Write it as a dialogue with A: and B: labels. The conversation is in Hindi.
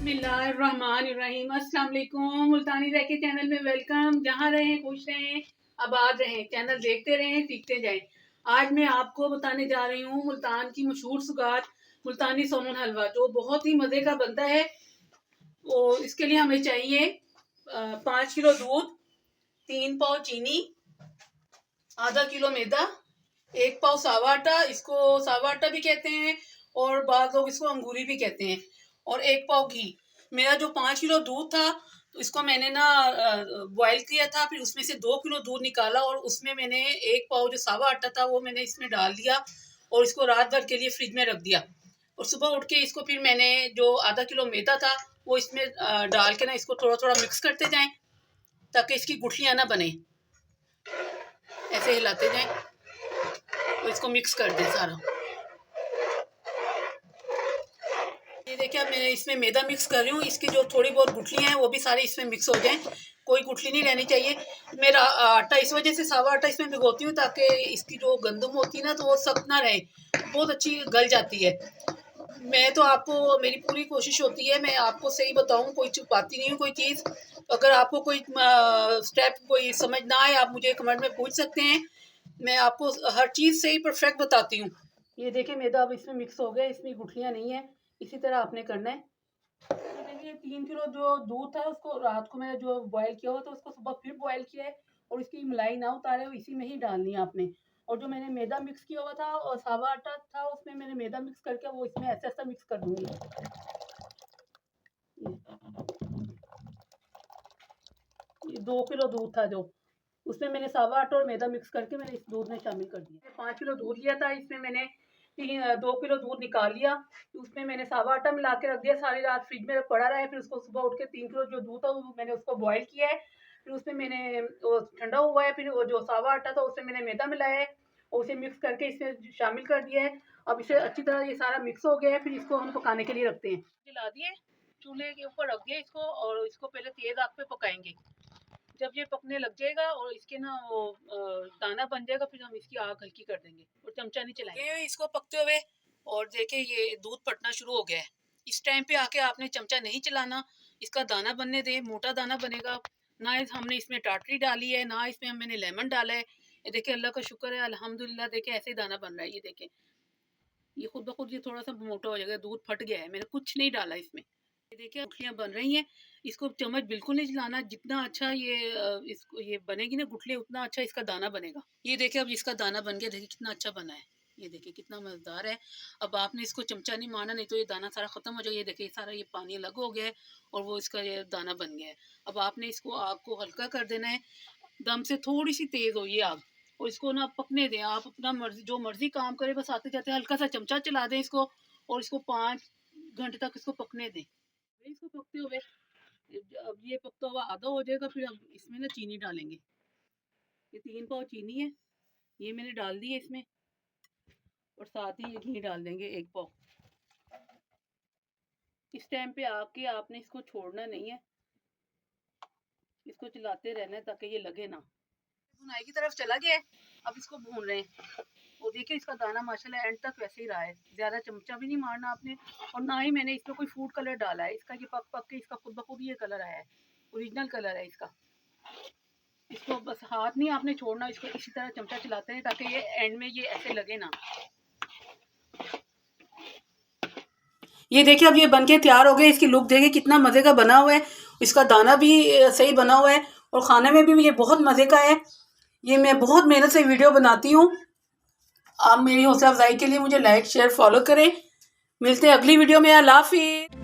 A: बिस्मिल्लाहिर्रहमानिर्रहीम। अस्सलाम वालेकुम। मुल्तानी रह के चैनल में वेलकम। जहाँ रहें खुश रहें, आबाद रहें। चैनल देखते रहें, सीखते जाएं। आज मैं आपको बताने जा रही हूँ मुल्तान की मशहूर सुगात मुल्तानी सोमन हलवा, जो बहुत ही मज़े का बनता है। और इसके लिए हमें चाहिए 5 किलो दूध, 3 पाव चीनी, आधा किलो मैदा, 1 पाव सावा आटा, इसको सावा आटा भी कहते हैं और बाद लोग इसको अंगूरी भी कहते हैं, और 1 पाव घी। मेरा जो 5 किलो दूध था तो इसको मैंने ना बॉयल किया था, फिर उसमें से 2 किलो दूध निकाला और उसमें मैंने 1 पाव जो सावा आटा था वो मैंने इसमें डाल दिया और इसको रात भर के लिए फ्रिज में रख दिया। और सुबह उठ के इसको फिर मैंने जो आधा किलो मैदा था वो इसमें डाल के ना इसको थोड़ा थोड़ा मिक्स करते जाएं ताकि इसकी गुठलियाँ ना बने। ऐसे हिलाते जाएं और इसको मिक्स कर दें सारा। ये देखिए अब मैं इसमें मैदा मिक्स कर रही हूँ। इसकी जो थोड़ी बहुत गुठलियाँ हैं वो भी सारी इसमें मिक्स हो जाएं, कोई गुठली नहीं रहनी चाहिए। मेरा आटा इस वजह से सावा आटा इसमें भिगोती हूँ ताकि इसकी जो गंदम होती है ना तो वो सख्त ना रहे, बहुत अच्छी गल जाती है। मैं तो आपको, मेरी पूरी कोशिश होती है मैं आपको सही बताऊँ, कोई छुपाती नहीं हूँ कोई चीज़। अगर आपको कोई स्टेप कोई समझ ना आए आप मुझे कमेंट में पूछ सकते हैं, मैं आपको हर चीज़ से ही परफेक्ट बताती हूँ। ये देखिए मैदा अब इसमें मिक्स हो गया, इसमें गुठलियाँ नहीं है। इसी तरह आपने करना है। तो देखिए 3 किलो जो दूध था उसको रात को मैंने जो बॉयल किया हुआ था उसको सुबह फिर बॉयल किया है और इसकी मलाई ना उतारे हुए इसी में ही डालनी है आपने। और जो मैंने मैदा मिक्स किया हुआ था और सावा आटा था उसमें मैंने मैदा मिक्स करके वो इसमें ऐसा ऐसा मिक्स कर दूंगी। ये 2 किलो दूध था जो, उसमें मैंने सावा आटा और मैदा मिक्स करके मैंने इस दूध में शामिल कर दिया। 5 किलो दूध लिया था, इसमें मैंने 2 किलो दूध निकाल लिया, उसमें मैंने सावा आटा मिला के रख दिया, सारी रात फ्रिज में पड़ा रहा है। फिर उसको सुबह उठ के 3 किलो जो दूध था वो मैंने उसको बॉयल किया है, फिर उसमें मैंने वो ठंडा हुआ है, फिर वो जो सावा आटा था उसमें मैंने मैदा मिलाया है और उसे मिक्स करके इसमें शामिल कर दिया है। अब इसे अच्छी तरह ये सारा मिक्स हो गया है, फिर इसको हम पकाने के लिए रखते हैं। जला दिए, चूल्हे के ऊपर रख दिया इसको और इसको पहले तेज़ आग पे पकाएंगे। जब ये पकने लग जाएगा और इसके ना वो दाना बन जाएगा फिर हम इसकी आग हल्की कर देंगे और चमचा नहीं चलाएंगे इसको पकते हुए। और देखिए ये दूध फटना शुरू हो गया है। इस टाइम पे आके आपने चमचा नहीं चलाना, इसका दाना बनने दें, मोटा दाना बनेगा। ना हमने इसमें टाटरी डाली है, ना इसमें मैंने लेमन डाला है। ये देखिए अल्लाह का शुक्र है अल्हम्दुलिल्लाह, देखिए ऐसे ही दाना बन रहा है। ये देखिए ये खुद ब खुद ये थोड़ा सा मोटा हो जाएगा, दूध फट गया है, मैंने कुछ नहीं डाला इसमें। ये देखिए गुठलियाँ बन रही हैं। इसको चम्मच बिल्कुल नहीं चलाना, जितना अच्छा ये इसको ये बनेगी ना गुठलियाँ उतना अच्छा इसका दाना बनेगा। ये देखिए अब इसका दाना बन गया, देखिए कितना अच्छा बना है। ये देखिए कितना मज़ेदार है। अब आपने इसको चमचा नहीं मारना, नहीं तो ये दाना सारा ख़त्म हो जाएगा। ये देखिए सारा ये पानी अलग हो गया है और वो इसका ये दाना बन गया है। अब आपने इसको आग को हल्का कर देना है, दम से थोड़ी सी तेज़ हो ये आग, और इसको ना पकने दें। आप अपना मर्जी जो मर्जी काम करें, बस आते जाते हल्का सा चमचा चला दें इसको और इसको 5 घंटे तक इसको पकने दें। इसको पकते हुए अब ये पकता हुआ आधा हो जाएगा, फिर अब इसमें ना चीनी डालेंगे। ये 3 पाव चीनी है, ये मैंने डाल दी है इसमें, और साथ ही ये घी डाल देंगे 1 पाव। इस टाइम पे आके आपने इसको छोड़ना नहीं है, इसको चलाते रहना है ताकि ये लगे ना। भुनाई की तरफ चला गया है, अब इसको भून रहे हैं। वो देखिए इसका दाना माशाल्लाह एंड तक वैसे ही रहा है, ज़्यादा चमचा भी नहीं मारना आपने, और ना ही मैंने इसमें कोई फूड कलर डाला है। इसका ये पक पक के इसका खुद ब खुद ये कलर आया है, ओरिजिनल कलर है इसका। इसको बस हाथ नहीं आपने छोड़ना, इसको इसी तरह चमचा चलाते हैं ताकि ये एंड में ये ऐसे लगे ना। ये देखिए अब ये बनके तैयार हो गया। इसकी लुक देखिए कितना मज़े का बना हुआ है, इसका दाना भी सही बना हुआ है और खाने में भी ये बहुत मज़े का है। ये मैं बहुत मेहनत से वीडियो बनाती हूँ। आप मेरी हौसला अफजाई के लिए मुझे लाइक शेयर फॉलो करें। मिलते हैं अगली वीडियो में। अल्लाह हाफिज़।